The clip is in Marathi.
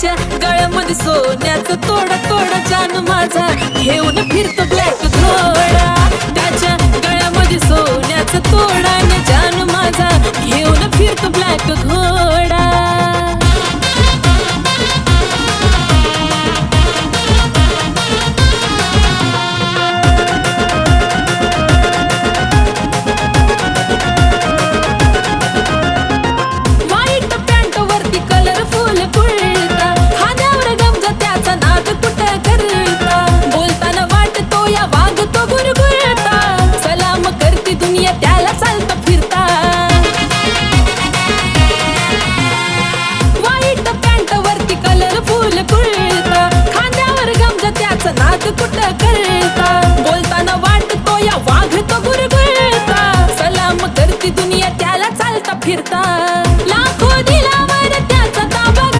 त्याच्या गळ्यामध्ये सोन्याचं तोडा तोडा जान माझा घेऊन फिरतो ब्लॅक घोडा. त्याच्या गळ्यामध्ये सोन्याचं तोडा न जान माझा घेऊन फिरतो ब्लॅक घोडा. कुठं कर